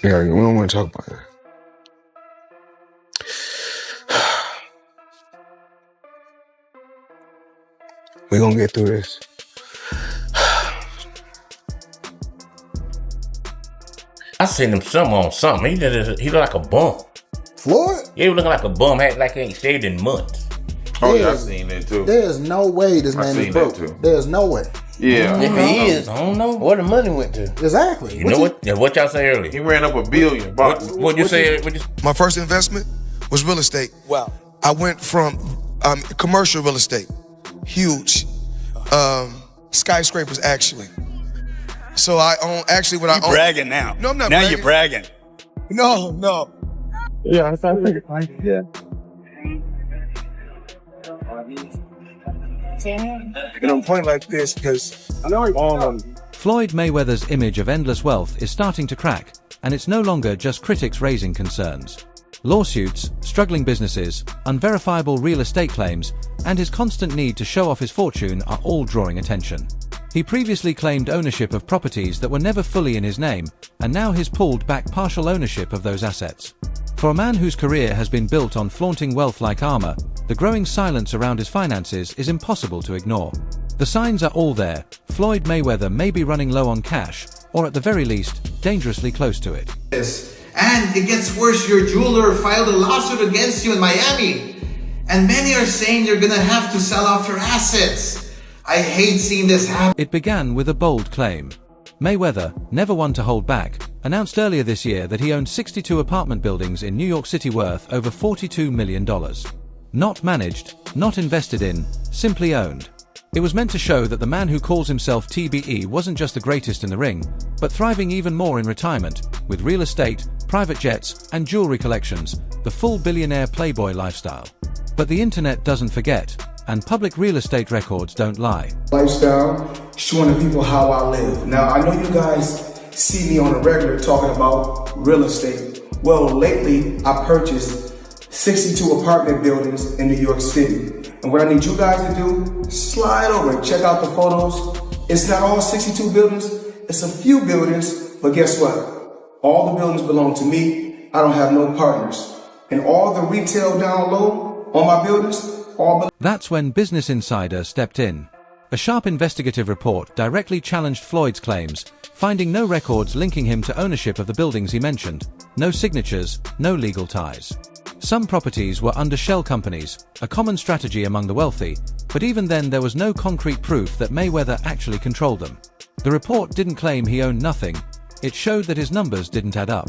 Yeah, we don't want to talk about that. We're going to get through this. I seen him on something. He looked like a bum. Floyd? Yeah, he was looking like a bum. Had like he ain't shaved in months. Oh, yeah, I seen that too. There's no way this man is broke. There's no way. Yeah. If he is, I don't know where the money went to. Exactly. You know what? What y'all say earlier? He ran up $1 billion. What'd you say? My first investment was real estate. Wow. I went from commercial real estate, huge, skyscrapers actually. So I own what I own. You bragging now. No, I'm not now bragging. You're bragging. No. Yeah, I think yeah. And I'm pointing like this because I know all of them. Floyd Mayweather's image of endless wealth is starting to crack, and it's no longer just critics raising concerns. Lawsuits, struggling businesses, unverifiable real estate claims, and his constant need to show off his fortune are all drawing attention. He previously claimed ownership of properties that were never fully in his name, and now he's pulled back partial ownership of those assets. For a man whose career has been built on flaunting wealth like armor, the growing silence around his finances is impossible to ignore. The signs are all there. Floyd Mayweather may be running low on cash, or at the very least, dangerously close to it. And it gets worse. Your jeweler filed a lawsuit against you in Miami. And many are saying you're gonna have to sell off your assets. I hate seeing this happen. It began with a bold claim. Mayweather, never one to hold back, announced earlier this year that he owned 62 apartment buildings in New York City worth over $42 million. Not managed, not invested in, simply owned. It was meant to show that the man who calls himself TBE wasn't just the greatest in the ring, but thriving even more in retirement, with real estate, private jets, and jewelry collections, the full billionaire playboy lifestyle. But the internet doesn't forget, and public real estate records don't lie. Lifestyle, showing the people how I live. Now, I know you guys see me on a regular talking about real estate. Well, lately, I purchased 62 apartment buildings in New York City. And what I need you guys to do, slide over and check out the photos. It's not all 62 buildings, it's a few buildings, but guess what? All the buildings belong to me. I don't have no partners. And all the retail down low on my buildings, That's when Business Insider stepped in. A sharp investigative report directly challenged Floyd's claims, finding no records linking him to ownership of the buildings he mentioned, no signatures, no legal ties. Some properties were under shell companies, a common strategy among the wealthy, but even then there was no concrete proof that Mayweather actually controlled them. The report didn't claim he owned nothing, it showed that his numbers didn't add up.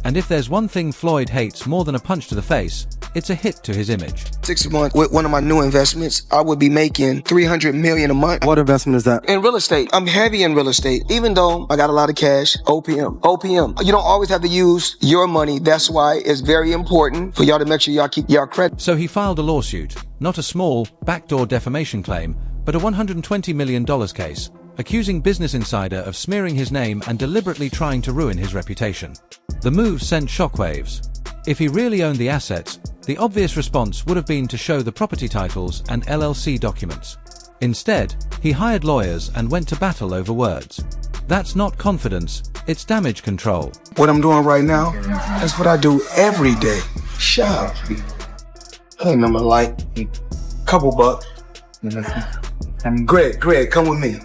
And if there's one thing Floyd hates more than a punch to the face, it's a hit to his image. 6 months with one of my new investments, I would be making $300 million a month. What investment is that? In real estate. I'm heavy in real estate. Even though I got a lot of cash, OPM. You don't always have to use your money. That's why it's very important for y'all to make sure y'all keep y'all credit. So he filed a lawsuit, not a small, backdoor defamation claim, but a $120 million case, accusing Business Insider of smearing his name and deliberately trying to ruin his reputation. The move sent shockwaves. If he really owned the assets, the obvious response would have been to show the property titles and LLC documents. Instead, he hired lawyers and went to battle over words. That's not confidence, it's damage control. What I'm doing right now, that's what I do every day. Shop. I remember like a couple bucks. Greg, come with me.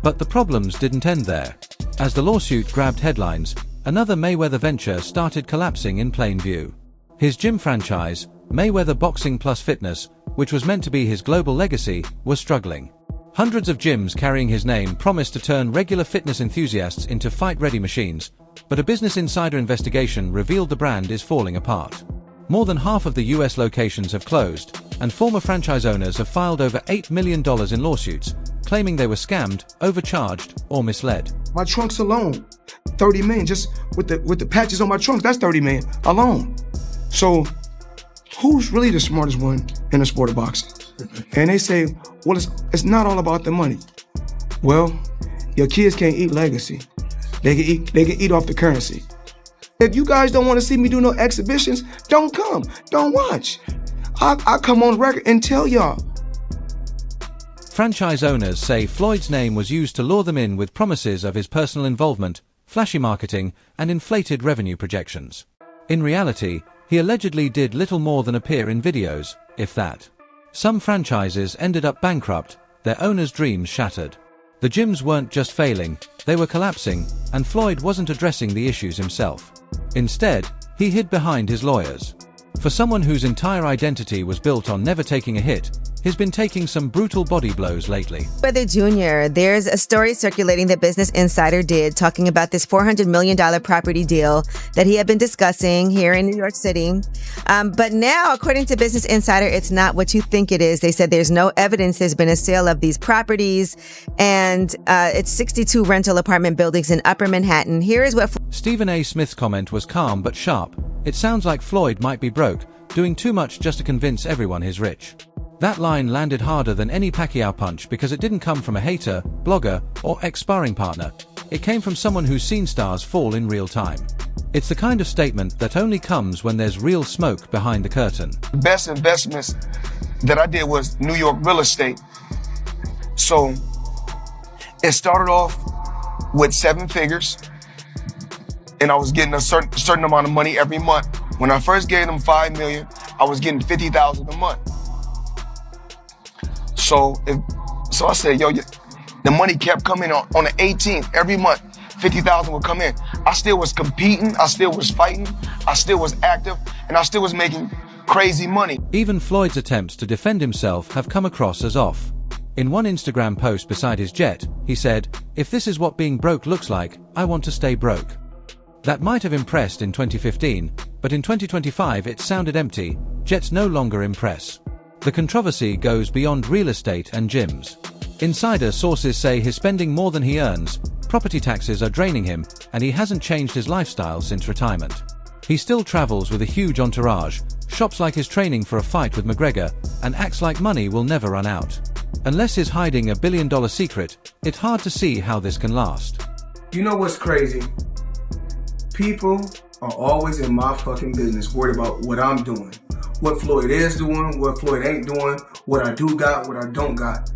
But the problems didn't end there. As the lawsuit grabbed headlines, another Mayweather venture started collapsing in plain view. His gym franchise, Mayweather Boxing Plus Fitness, which was meant to be his global legacy, was struggling. Hundreds of gyms carrying his name promised to turn regular fitness enthusiasts into fight-ready machines, but a Business Insider investigation revealed the brand is falling apart. More than half of the US locations have closed, and former franchise owners have filed over $8 million in lawsuits, claiming they were scammed, overcharged, or misled. My trunks alone, 30 million, just with the patches on my trunks, that's 30 million alone. So who's really the smartest one in the sport of boxing? And they say, well, it's not all about the money. Well, your kids can't eat legacy. They can eat off the currency. If you guys don't want to see me do no exhibitions, don't come, don't watch. I come on record and tell y'all. Franchise owners say Floyd's name was used to lure them in with promises of his personal involvement, flashy marketing, and inflated revenue projections. In reality, he allegedly did little more than appear in videos, if that. Some franchises ended up bankrupt, their owners' dreams shattered. The gyms weren't just failing, they were collapsing, and Floyd wasn't addressing the issues himself. Instead, he hid behind his lawyers. For someone whose entire identity was built on never taking a hit, he's been taking some brutal body blows lately. Mayweather Jr., there's a story circulating that Business Insider did talking about this $400 million property deal that he had been discussing here in New York City. But now, according to Business Insider, it's not what you think it is. They said there's no evidence there's been a sale of these properties, and it's 62 rental apartment buildings in Upper Manhattan. Here is what Stephen A. Smith's comment was calm but sharp. It sounds like Floyd might be broke, doing too much just to convince everyone he's rich. That line landed harder than any Pacquiao punch because it didn't come from a hater, blogger, or ex-sparring partner. It came from someone who's seen stars fall in real time. It's the kind of statement that only comes when there's real smoke behind the curtain. The best investments that I did was New York real estate. So it started off with 7 figures, and I was getting a certain amount of money every month. When I first gave them $5 million, I was getting $50,000 a month. So I said, yo, the money kept coming on the 18th. Every month, $50,000 would come in. I still was competing, I still was fighting, I still was active, and I still was making crazy money. Even Floyd's attempts to defend himself have come across as off. In one Instagram post beside his jet, he said, "If this is what being broke looks like, I want to stay broke." That might have impressed in 2015, but in 2025 it sounded empty. Jets no longer impress. The controversy goes beyond real estate and gyms. Insider sources say he's spending more than he earns, property taxes are draining him, and he hasn't changed his lifestyle since retirement. He still travels with a huge entourage, shops like he's training for a fight with McGregor, and acts like money will never run out. Unless he's hiding a billion-dollar secret, it's hard to see how this can last. You know what's crazy? People are always in my fucking business, worried about what I'm doing, what Floyd is doing, what Floyd ain't doing, what I do got, what I don't got.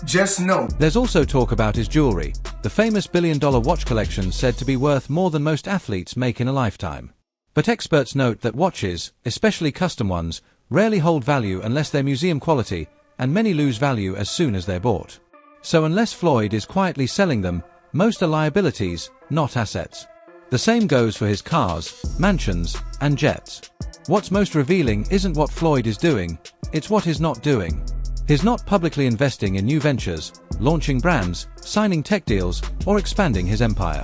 Just know. There's also talk about his jewelry, the famous billion-dollar watch collection said to be worth more than most athletes make in a lifetime. But experts note that watches, especially custom ones, rarely hold value unless they're museum quality, and many lose value as soon as they're bought. So unless Floyd is quietly selling them, most are liabilities, not assets. The same goes for his cars, mansions, and jets. What's most revealing isn't what Floyd is doing, it's what he's not doing. He's not publicly investing in new ventures, launching brands, signing tech deals, or expanding his empire.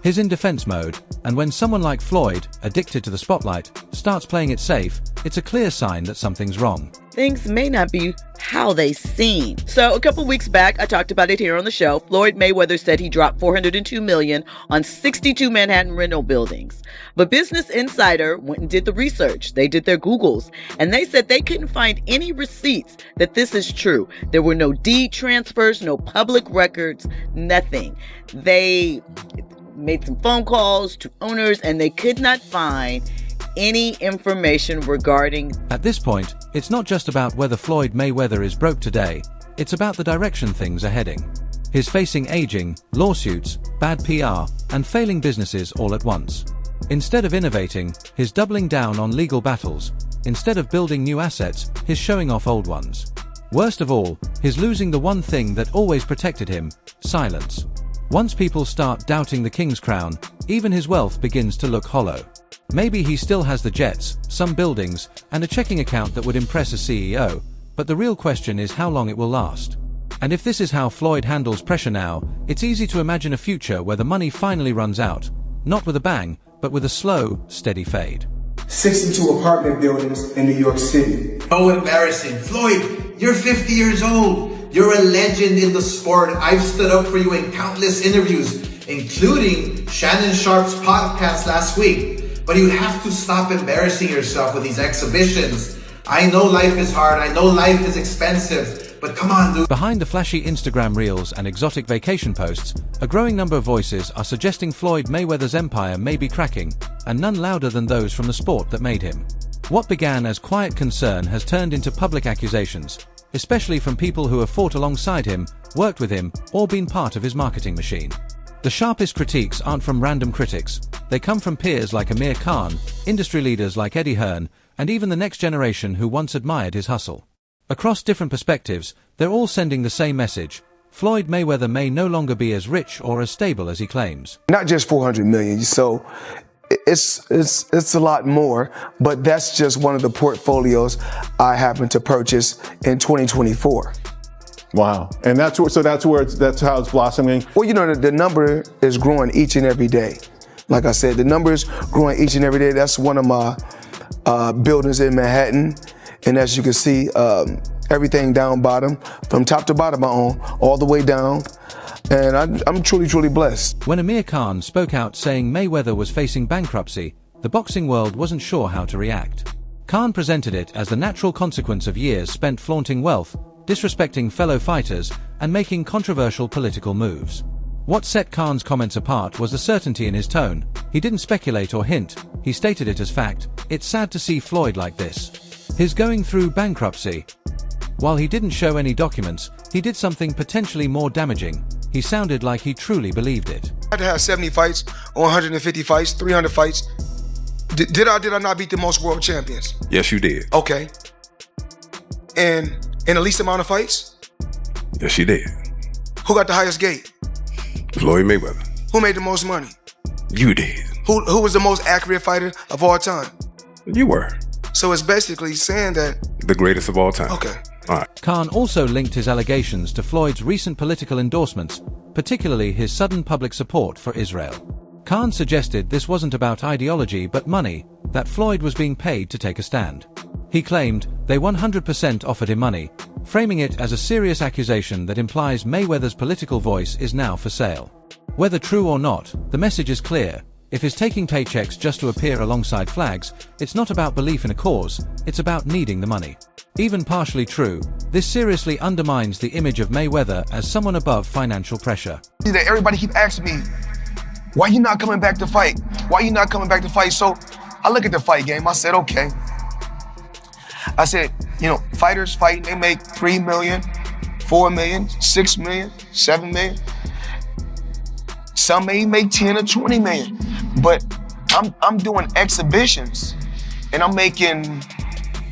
He's in defense mode, and when someone like Floyd, addicted to the spotlight, starts playing it safe, it's a clear sign that something's wrong. Things may not be how they seem. So a couple weeks back, I talked about it here on the show. Floyd Mayweather said he dropped $402 million on 62 Manhattan rental buildings. But Business Insider went and did the research. They did their Googles, and they said they couldn't find any receipts that this is true. There were no deed transfers, no public records, nothing. They made some phone calls to owners, and they could not find any information regarding. At this point, it's not just about whether Floyd Mayweather is broke today, it's about the direction things are heading. He's facing aging, lawsuits, bad PR, and failing businesses all at once. Instead of innovating, he's doubling down on legal battles. Instead of building new assets, he's showing off old ones. Worst of all, he's losing the one thing that always protected him: silence. Once people start doubting the king's crown, even his wealth begins to look hollow. Maybe he still has the jets, some buildings, and a checking account that would impress a CEO, but the real question is how long it will last. And if this is how Floyd handles pressure now, it's easy to imagine a future where the money finally runs out, not with a bang, but with a slow, steady fade. 62 apartment buildings in New York City. Oh, embarrassing. Floyd, you're 50 years old. You're a legend in the sport. I've stood up for you in countless interviews, including Shannon Sharp's podcast last week. But you have to stop embarrassing yourself with these exhibitions. I know life is hard. I know life is expensive. But come on, dude. Behind the flashy Instagram reels and exotic vacation posts, a growing number of voices are suggesting Floyd Mayweather's empire may be cracking, and none louder than those from the sport that made him. What began as quiet concern has turned into public accusations. especially from people who have fought alongside him, worked with him, or been part of his marketing machine. The sharpest critiques aren't from random critics. They come from peers like Amir Khan, industry leaders like Eddie Hearn, and even the next generation who once admired his hustle. Across different perspectives, they're all sending the same message. Floyd Mayweather may no longer be as rich or as stable as he claims. Not just 400 million, so it's a lot more, but that's just one of the portfolios I happen to purchase in 2024. Wow. And that's how it's blossoming? Well, you know, the number is growing each and every day. Like I said, the number is growing each and every day. That's one of my buildings in Manhattan. And as you can see, everything down bottom, from top to bottom I own, all the way down. And I'm truly, truly blessed. When Amir Khan spoke out saying Mayweather was facing bankruptcy, the boxing world wasn't sure how to react. Khan presented it as the natural consequence of years spent flaunting wealth, disrespecting fellow fighters, and making controversial political moves. What set Khan's comments apart was the certainty in his tone. He didn't speculate or hint, he stated it as fact. It's sad to see Floyd like this. His going through bankruptcy. While he didn't show any documents, he did something potentially more damaging. He sounded like he truly believed it. I had to have 70 fights, or 150 fights, 300 fights. Did I not beat the most world champions? Yes, you did. Okay. And in the least amount of fights? Yes, you did. Who got the highest gate? Floyd Mayweather. Who made the most money? You did. Who was the most accurate fighter of all time? You were. So it's basically saying that... The greatest of all time. Okay. All right. Khan also linked his allegations to Floyd's recent political endorsements, particularly his sudden public support for Israel. Khan suggested this wasn't about ideology but money, that Floyd was being paid to take a stand. He claimed they 100% offered him money, framing it as a serious accusation that implies Mayweather's political voice is now for sale. Whether true or not, the message is clear. If he's taking paychecks just to appear alongside flags, it's not about belief in a cause, it's about needing the money. Even partially true, this seriously undermines the image of Mayweather as someone above financial pressure. Everybody keep asking me, why you not coming back to fight? Why you not coming back to fight? So I look at the fight game, I said, okay. I said, you know, fighters fighting, they make 3 million, 4 million, 6 million, 7 million. Some may make 10 or 20 million, but I'm doing exhibitions and I'm making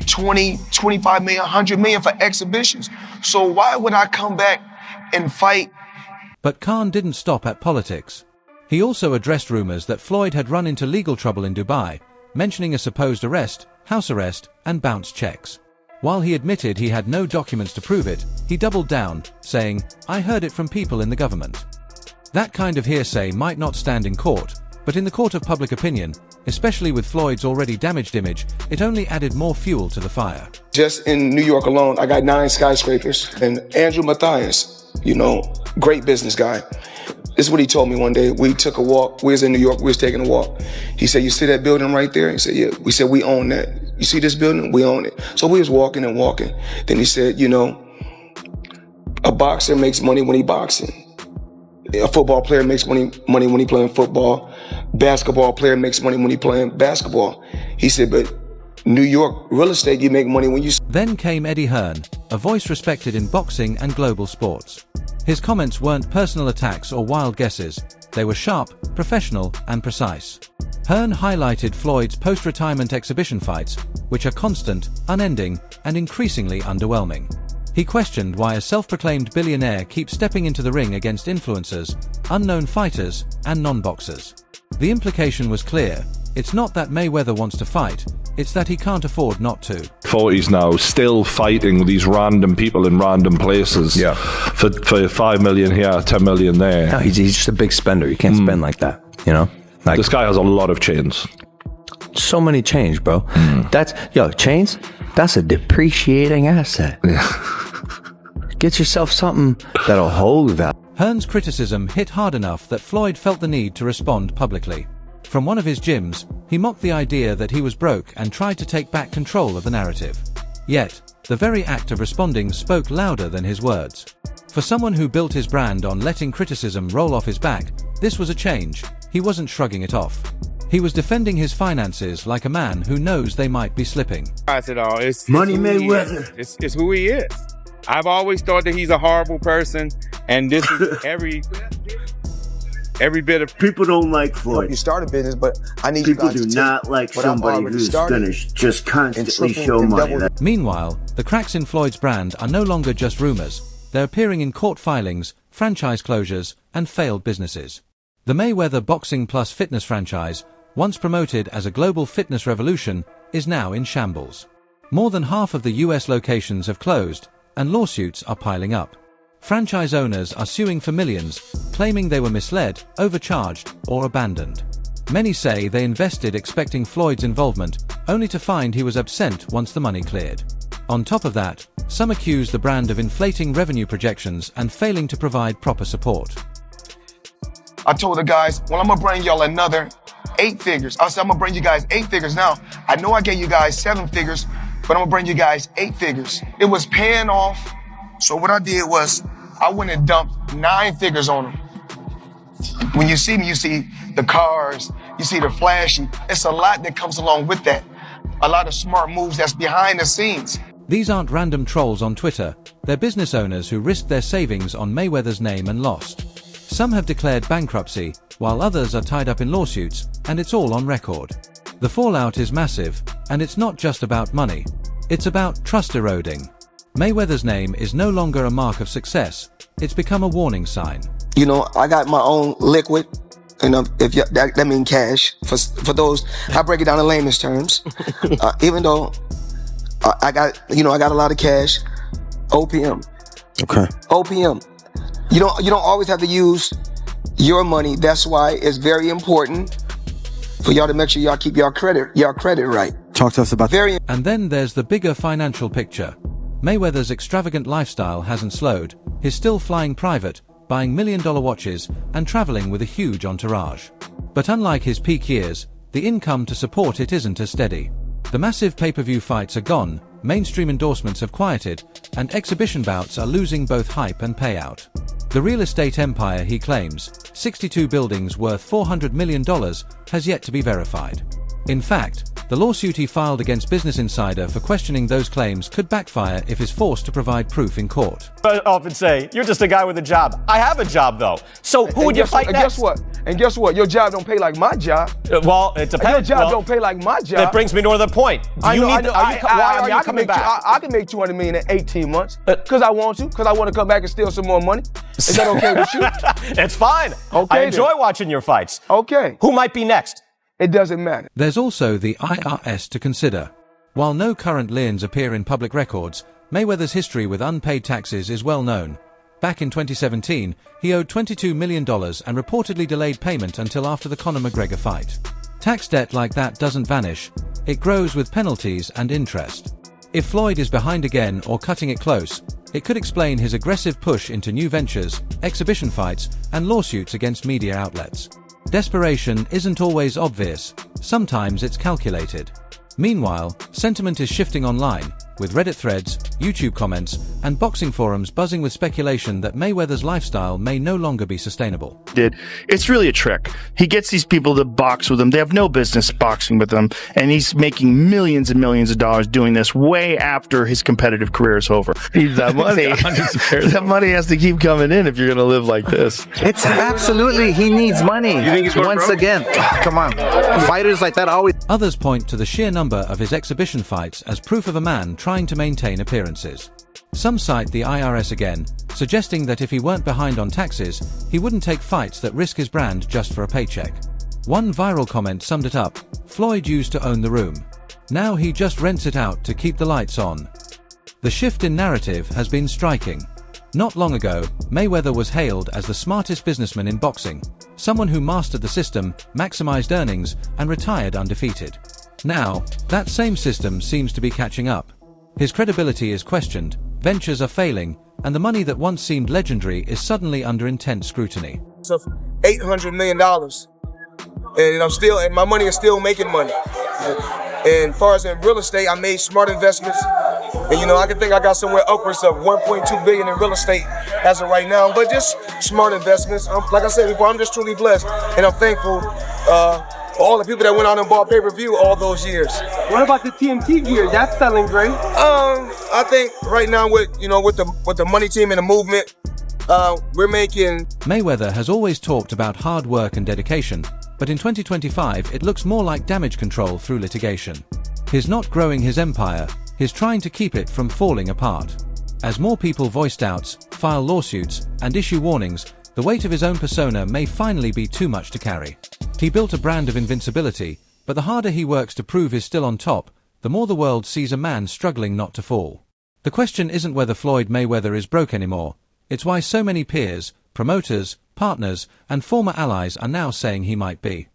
20, 25 million, 100 million for exhibitions. So why would I come back and fight? But Khan didn't stop at politics. He also addressed rumors that Floyd had run into legal trouble in Dubai, mentioning a supposed arrest, house arrest, and bounced checks. While he admitted he had no documents to prove it, he doubled down, saying, "I heard it from people in the government." That kind of hearsay might not stand in court, but in the court of public opinion, especially with Floyd's already damaged image, it only added more fuel to the fire. Just in New York alone, I got 9 skyscrapers. And Andrew Mathias, you know, great business guy. This is what he told me one day. We took a walk. We was in New York. We was taking a walk. He said, "You see that building right there?" He said, "Yeah." We said, "We own that. You see this building? We own it." So we was walking and walking. Then he said, "You know, a boxer makes money when he boxing. A football player makes money when he playing football. Basketball player makes money when he playing basketball." He said, "But New York real estate, you make money when you..." Then came Eddie Hearn, a voice respected in boxing and global sports. His comments weren't personal attacks or wild guesses. They were sharp, professional, and precise. Hearn highlighted Floyd's post-retirement exhibition fights, which are constant, unending, and increasingly underwhelming. He questioned why a self-proclaimed billionaire keeps stepping into the ring against influencers, unknown fighters, and non-boxers. The implication was clear. It's not that Mayweather wants to fight, it's that he can't afford not to. 40s now, still fighting these random people in random places. Yeah. For 5 million here, 10 million there. No, he's just a big spender. You can't spend like that, you know? Like, this guy has a lot of chains. So many chains, bro. Chains, that's a depreciating asset. Get yourself something that'll hold that. Hearn's criticism hit hard enough that Floyd felt the need to respond publicly. From one of his gyms, he mocked the idea that he was broke and tried to take back control of the narrative. Yet, the very act of responding spoke louder than his words. For someone who built his brand on letting criticism roll off his back, this was a change. He wasn't shrugging it off. He was defending his finances like a man who knows they might be slipping. Money Mayweather. It's who he is. I've always thought that he's a horrible person, and this is every bit of. People don't like Floyd. You start a business, but I need people you guys do to not take like what I've somebody already who's started gonna just constantly triple show and money. double. Meanwhile, the cracks in Floyd's brand are no longer just rumors. They're appearing in court filings, franchise closures, and failed businesses. The Mayweather Boxing Plus Fitness franchise, once promoted as a global fitness revolution, is now in shambles. More than half of the US locations have closed, and lawsuits are piling up. Franchise owners are suing for millions, claiming they were misled, overcharged, or abandoned. Many say they invested expecting Floyd's involvement, only to find he was absent once the money cleared. On top of that, some accuse the brand of inflating revenue projections and failing to provide proper support. I told the guys, well, I'm gonna bring y'all another 8 figures. I said, I'm gonna bring you guys 8 figures. Now, I know I gave you guys 7 figures, but I'm gonna bring you guys 8 figures. It was paying off. So what I did was, I went and dumped 9 figures on them. When you see me, you see the cars, you see the flashy. It's a lot that comes along with that. A lot of smart moves that's behind the scenes. These aren't random trolls on Twitter, they're business owners who risked their savings on Mayweather's name and lost. Some have declared bankruptcy, while others are tied up in lawsuits, and it's all on record. The fallout is massive, and it's not just about money. It's about trust eroding. Mayweather's name is no longer a mark of success, it's become a warning sign. You know, I got my own liquid, and if you, that means cash. For those, I break it down in layman's terms. Even though I got a lot of cash. OPM. Okay. OPM. You don't always have to use your money. That's why it's very important for y'all to make sure y'all keep y'all credit right. Talk to us about And then there's the bigger financial picture. Mayweather's extravagant lifestyle hasn't slowed. He's still flying private, buying $1 million watches, and traveling with a huge entourage. But unlike his peak years, the income to support it isn't as steady. The massive pay-per-view fights are gone, mainstream endorsements have quieted, and exhibition bouts are losing both hype and payout. The real estate empire he claims, 62 buildings worth $400 million, has yet to be verified. In fact, the lawsuit he filed against Business Insider for questioning those claims could backfire if he's forced to provide proof in court. I often say, you're just a guy with a job. I have a job, though. So who would you fight next? And guess what? Your job don't pay like my job. Well, it depends. Your job don't pay like my job. That brings me to another point. Why are you coming back? I can make $200 million in 18 months because I want to. Because I want to come back and steal some more money. Is that okay with you? It's fine. Okay, I enjoy watching your fights. Okay. Who might be next? It doesn't matter. There's also the IRS to consider. While no current liens appear in public records, Mayweather's history with unpaid taxes is well known. Back in 2017, he owed $22 million and reportedly delayed payment until after the Conor McGregor fight. Tax debt like that doesn't vanish. It grows with penalties and interest. If Floyd is behind again or cutting it close, it could explain his aggressive push into new ventures, exhibition fights, and lawsuits against media outlets. Desperation isn't always obvious, sometimes it's calculated. Meanwhile, sentiment is shifting online, with Reddit threads, YouTube comments, and boxing forums buzzing with speculation that Mayweather's lifestyle may no longer be sustainable. It's really a trick. He gets these people to box with him. They have no business boxing with him, and he's making millions and millions of dollars doing this way after his competitive career is over. He needs that money. That money has to keep coming in if you're going to live like this. It's absolutely, he needs money. You think he's going Once broke? Again, come on. Fighters like that always... Others point to the sheer number of his exhibition fights as proof of a man trying to maintain appearances. Some cite the IRS again, suggesting that if he weren't behind on taxes, he wouldn't take fights that risk his brand just for a paycheck. One viral comment summed it up: Floyd used to own the room. Now he just rents it out to keep the lights on. The shift in narrative has been striking. Not long ago, Mayweather was hailed as the smartest businessman in boxing, someone who mastered the system, maximized earnings, and retired undefeated. Now, that same system seems to be catching up. His credibility is questioned, ventures are failing, and the money that once seemed legendary is suddenly under intense scrutiny. So $800 million, and my money is still making money. And as far as in real estate, I made smart investments. And I can think I got somewhere upwards of $1.2 billion in real estate as of right now, but just smart investments. Like I said before, I'm just truly blessed, and I'm thankful all the people that went out and bought pay-per-view all those years. What about the TMT gear? That's selling great. I think right now with the money team and the movement, we're making. Mayweather has always talked about hard work and dedication, but in 2025 it looks more like damage control through litigation. He's not growing his empire, he's trying to keep it from falling apart. As more people voice doubts, file lawsuits, and issue warnings, the weight of his own persona may finally be too much to carry. He built a brand of invincibility, but the harder he works to prove he's still on top, the more the world sees a man struggling not to fall. The question isn't whether Floyd Mayweather is broke anymore, it's why so many peers, promoters, partners, and former allies are now saying he might be.